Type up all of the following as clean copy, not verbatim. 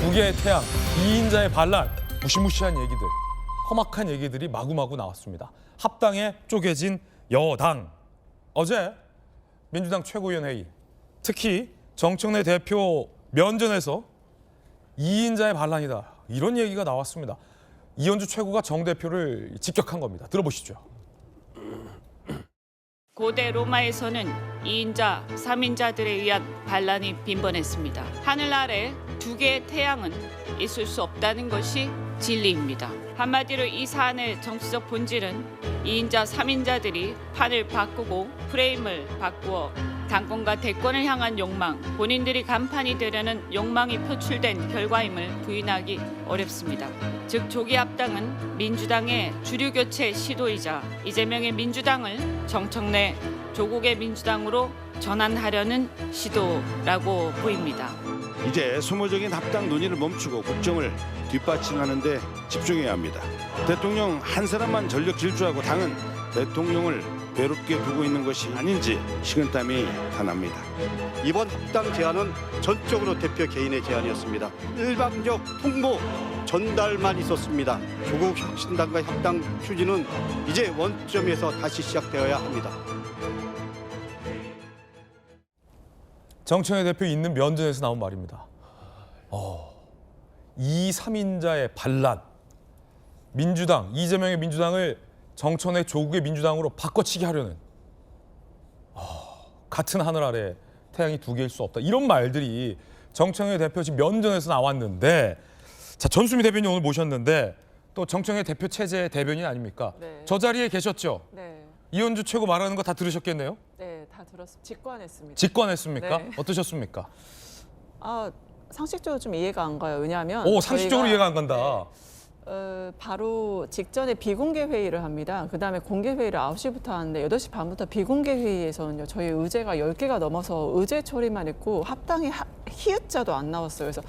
두 개의 태양, 이인자의 반란, 무시무시한 얘기들, 험악한 얘기들이 마구마구 나왔습니다. 합당에 쪼개진 여당. 어제 민주당 최고위원 회의, 특히 정청래 대표 면전에서 이인자의 반란이다, 이런 얘기가 나왔습니다. 이현주 최고가 정 대표를 직격한 겁니다. 들어보시죠. 고대 로마에서는 2인자, 3인자들에 의한 반란이 빈번했습니다. 하늘 아래 두 개의 태양은 있을 수 없다는 것이 진리입니다. 한마디로 이 사안의 정치적 본질은 2인자, 3인자들이 판을 바꾸고 프레임을 바꾸어 당권과 대권을 향한 욕망, 본인들이 간판이 되려는 욕망이 표출된 결과임을 부인하기 어렵습니다. 즉 조기 합당은 민주당의 주류 교체 시도이자 이재명의 민주당을 정청래 조국의 민주당으로 전환하려는 시도라고 보입니다. 이제 소모적인 합당 논의를 멈추고 국정을 뒷받침하는 데 집중해야 합니다. 대통령 한 사람만 전력 질주하고 당은 대통령을 외롭게 두고 있는 것이 아닌지 식은땀이 다 납니다. 이번 합당 제안은 전적으로 대표 개인의 제안이었습니다. 일방적 통보 전달만 있었습니다. 조국 혁신당과 합당 추진은 이제 원점에서 다시 시작되어야 합니다. 정청래 대표 있는 면전에서 나온 말입니다. 2, 3인자의 반란. 민주당, 이재명의 민주당을 정청래 조국의 민주당으로 바꿔치기 하려는, 같은 하늘 아래 태양이 두 개일 수 없다, 이런 말들이 정청래 대표 지금 면전에서 나왔는데, 자, 전수미 대변인 오늘 모셨는데 또 정청래 대표 체제 대변인 아닙니까? 네. 저 자리에 계셨죠? 네, 이현주 최고 말하는 거 다 들으셨겠네요? 네, 다 직관했습니다. 직관했습니까? 네. 어떠셨습니까? 상식적으로 좀 이해가 안 가요. 왜냐하면 상식적으로 저희가, 이해가 안 간다. 바로 직전에 비공개 회의를 합니다. 그다음에 공개 회의를 9시부터 하는데 8시 반부터 비공개 회의에서는요. 저희 의제가 10개가 넘어서 의제 처리만 했고 합당이 히읗자도 안 나왔어요. 그래서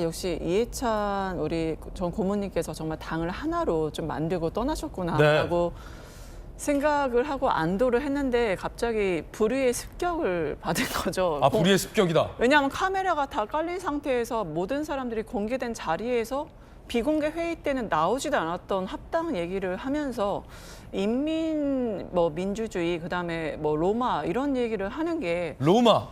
역시 이해찬 우리 전 고모님께서 정말 당을 하나로 좀 만들고 떠나셨구나라고 생각을 하고 안도를 했는데 갑자기 불의의 습격을 받은 거죠. 불의의 습격이다. 왜냐하면 카메라가 다 깔린 상태에서 모든 사람들이 공개된 자리에서 비공개 회의 때는 나오지도 않았던 합당 얘기를 하면서 인민, 민주주의, 그다음에 로마 이런 얘기를 하는 게 로마.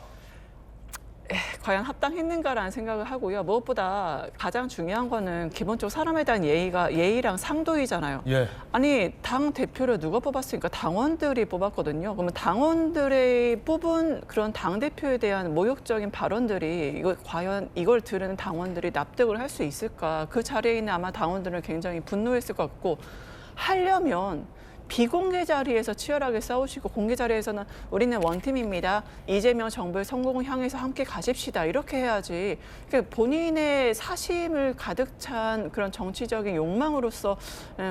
과연 합당했는가라는 생각을 하고요. 무엇보다 가장 중요한 거는 기본적으로 사람에 대한 예의랑 상도이잖아요. 예. 아니 당 대표를 누가 뽑았으니까 당원들이 뽑았거든요. 그러면 당원들이 뽑은 그런 당 대표에 대한 모욕적인 발언들이 과연 이걸 들은 당원들이 납득을 할 수 있을까? 그 자리에 있는 아마 당원들은 굉장히 분노했을 것 같고, 하려면 비공개 자리에서 치열하게 싸우시고 공개 자리에서는 우리는 원팀입니다. 이재명 정부의 성공을 향해서 함께 가십시다. 이렇게 해야지. 그러니까 본인의 사심을 가득 찬 그런 정치적인 욕망으로서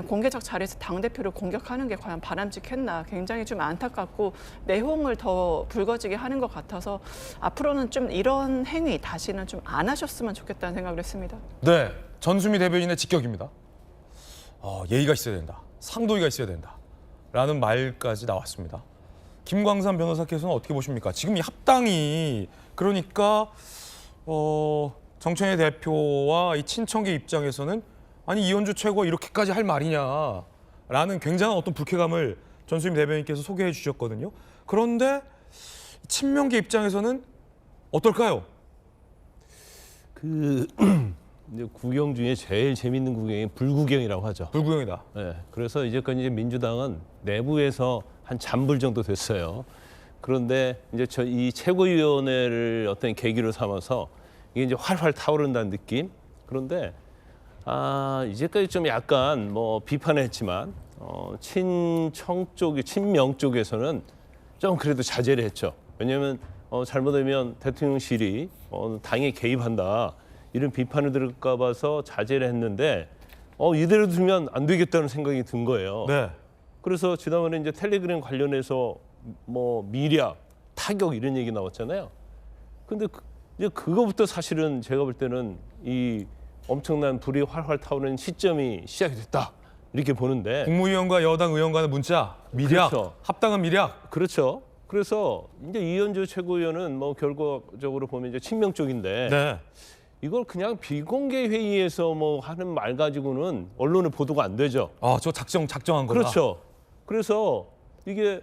공개적 자리에서 당대표를 공격하는 게 과연 바람직했나. 굉장히 좀 안타깝고 내홍을 더 붉어지게 하는 것 같아서 앞으로는 좀 이런 행위 다시는 좀 안 하셨으면 좋겠다는 생각을 했습니다. 네, 전수미 대변인의 직격입니다. 예의가 있어야 된다. 상도의가 있어야 된다. 라는 말까지 나왔습니다. 김광삼 변호사께서는 어떻게 보십니까? 지금 이 합당이 그러니까 정청래 대표와 이 친청계 입장에서는 아니 이현주 최고가 이렇게까지 할 말이냐라는 굉장한 어떤 불쾌감을 전수미 대변인께서 소개해 주셨거든요. 그런데 친명계 입장에서는 어떨까요? 이제 구경 중에 제일 재밌는 구경이 불구경이라고 하죠. 불구경이다. 네, 그래서 이제까지 이제 민주당은 내부에서 한 잔불 정도 됐어요. 그런데 이제 이 최고위원회를 어떤 계기로 삼아서 이게 이제 활활 타오른다는 느낌. 그런데 이제까지 좀 약간 비판했지만 친청 쪽이 친명 쪽에서는 좀 그래도 자제를 했죠. 왜냐하면 잘못하면 대통령실이 당에 개입한다. 이런 비판을 들을까 봐서 자제를 했는데 이대로 두면 안 되겠다는 생각이 든 거예요. 네. 그래서 지난번에 이제 텔레그램 관련해서 미략, 타격 이런 얘기 나왔잖아요. 근데 이제 그거부터 사실은 제가 볼 때는 이 엄청난 불이 활활 타오르는 시점이 시작이 됐다. 이렇게 보는데 국무위원과 여당 의원 간의 문자, 미략, 그렇죠. 합당은 미략. 그렇죠. 그래서 이제 이현주 최고위원은 결과적으로 보면 이제 친명 쪽인데 네. 이걸 그냥 비공개 회의에서 뭐 하는 말 가지고는 언론에 보도가 안 되죠. 아, 저 작정한 거다. 그렇죠. 그래서 이게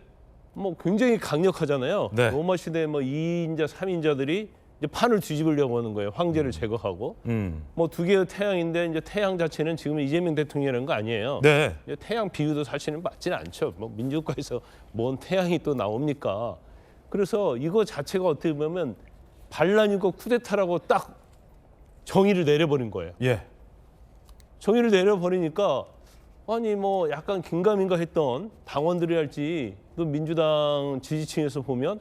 뭐 굉장히 강력하잖아요. 네. 로마 시대 뭐 2인자, 3인자들이 이제 판을 뒤집으려고 하는 거예요. 황제를 제거하고. 뭐 두 개의 태양인데 이제 태양 자체는 지금 이재명 대통령이라는 거 아니에요. 네. 이제 태양 비유도 사실은 맞지는 않죠. 뭐 민주국가에서 뭔 태양이 또 나옵니까? 그래서 이거 자체가 어떻게 보면 반란이고 쿠데타라고 딱 정의를 내려버린 거예요. 예. 정의를 내려버리니까 아니 뭐 약간 긴가민가 했던 당원들이랄지 또 민주당 지지층에서 보면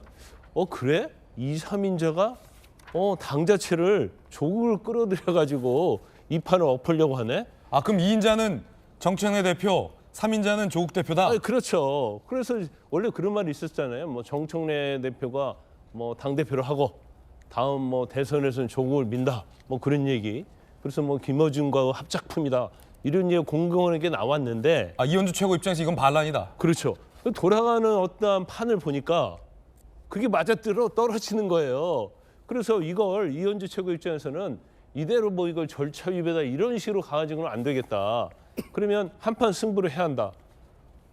그래? 2, 3인자가 당 자체를 조국을 끌어들여 가지고 이 판을 엎으려고 하네. 아, 그럼 2인자는 정청래 대표, 3인자는 조국 대표다. 아니, 그렇죠. 그래서 원래 그런 말이 있었잖아요. 뭐 정청래 대표가 뭐 당 대표를 하고 다음 뭐 대선에서는 조국을 민다. 뭐 그런 얘기. 그래서 뭐 김어준과 합작품이다. 이런 얘기 공공연하게 나왔는데. 아, 이현주 최고 입장에서 이건 반란이다. 그렇죠. 돌아가는 어떠한 판을 보니까 그게 맞아 떨어지는 거예요. 그래서 이걸 이현주 최고 입장에서는 이대로 뭐 이걸 절차 위배다 이런 식으로 가가지고는 안 되겠다. 그러면 한판 승부를 해야 한다.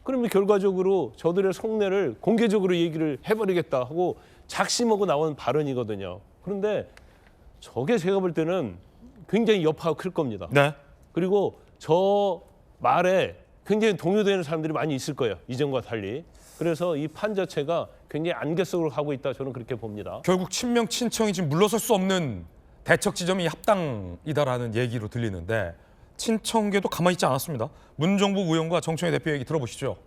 그러면 결과적으로 저들의 속내를 공개적으로 얘기를 해버리겠다 하고 작심하고 나온 발언이거든요. 그런데 저게 제가 볼 때는 굉장히 여파가 클 겁니다. 네. 그리고 저 말에 굉장히 동요되는 사람들이 많이 있을 거예요. 이전과 달리. 그래서 이 판 자체가 굉장히 안개 속으로 가고 있다. 저는 그렇게 봅니다. 결국 친명 친청이 지금 물러설 수 없는 대척 지점이 합당이다라는 얘기로 들리는데 친청계도 가만히 있지 않았습니다. 문정복 의원과 정청래 대표 얘기 들어보시죠.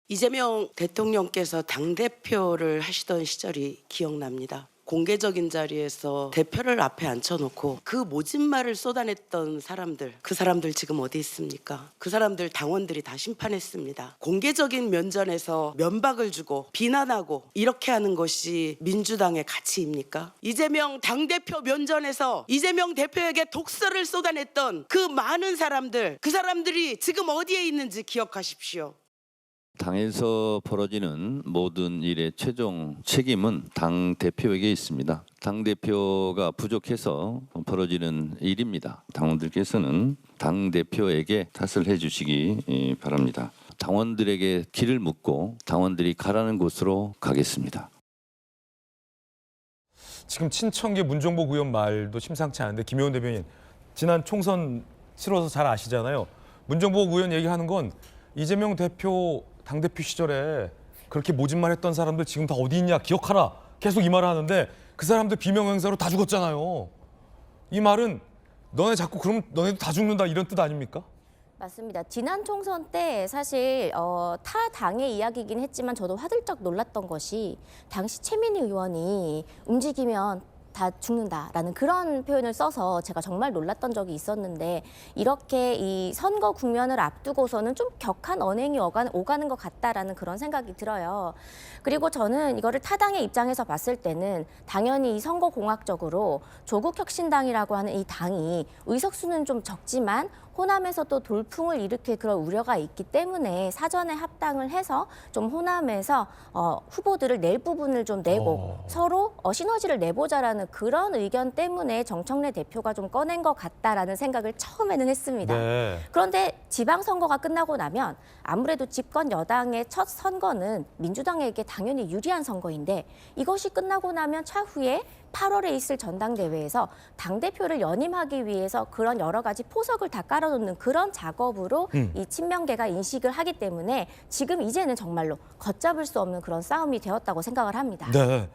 이재명 대통령께서 당대표를 하시던 시절이 기억납니다. 공개적인 자리에서 대표를 앞에 앉혀놓고 그 모진 말을 쏟아냈던 사람들, 그 사람들 지금 어디 있습니까? 그 사람들 당원들이 다 심판했습니다. 공개적인 면전에서 면박을 주고 비난하고 이렇게 하는 것이 민주당의 가치입니까? 이재명 당대표 면전에서 이재명 대표에게 독설을 쏟아냈던 그 많은 사람들, 그 사람들이 지금 어디에 있는지 기억하십시오. 당에서 벌어지는 모든 일의 최종 책임은 당 대표에게 있습니다. 당 대표가 부족해서 벌어지는 일입니다. 당원들께서는 당 대표에게 탓을 해주시기 바랍니다. 당원들에게 길을 묻고 당원들이 가라는 곳으로 가겠습니다. 지금 친청계 문정복 의원 말도 심상치 않은데 김효은 대변인 지난 총선 치러서 잘 아시잖아요. 문정복 의원 얘기하는 건 이재명 대표 당대표 시절에 그렇게 모진 말 했던 사람들 지금 다 어디 있냐 기억하라 계속 이 말을 하는데 그 사람들 비명행사로 다 죽었잖아요. 이 말은 너네 자꾸 그러면 너네도 다 죽는다 이런 뜻 아닙니까? 맞습니다. 지난 총선 때 사실 타 당의 이야기이긴 했지만 저도 화들짝 놀랐던 것이 당시 최민희 의원이 움직이면 다 죽는다라는 그런 표현을 써서 제가 정말 놀랐던 적이 있었는데 이렇게 이 선거 국면을 앞두고서는 좀 격한 언행이 오가는 것 같다라는 그런 생각이 들어요. 그리고 저는 이거를 타당의 입장에서 봤을 때는 당연히 선거공학적으로 조국혁신당이라고 하는 이 당이 의석수는 좀 적지만 호남에서 또 돌풍을 일으킬 그런 우려가 있기 때문에 사전에 합당을 해서 좀 호남에서 후보들을 낼 부분을 좀 내고 서로 시너지를 내보자라는 그런 의견 때문에 정청래 대표가 좀 꺼낸 것 같다라는 생각을 처음에는 했습니다. 네. 그런데 지방선거가 끝나고 나면 아무래도 집권 여당의 첫 선거는 민주당에게 당연히 유리한 선거인데 이것이 끝나고 나면 차후에 8월에 있을 전당대회에서 당대표를 연임하기 위해서 그런 여러 가지 포석을 다 깔아놓는 그런 작업으로 이 친명계가 인식을 하기 때문에 지금 이제는 정말로 걷잡을 수 없는 그런 싸움이 되었다고 생각을 합니다. 네.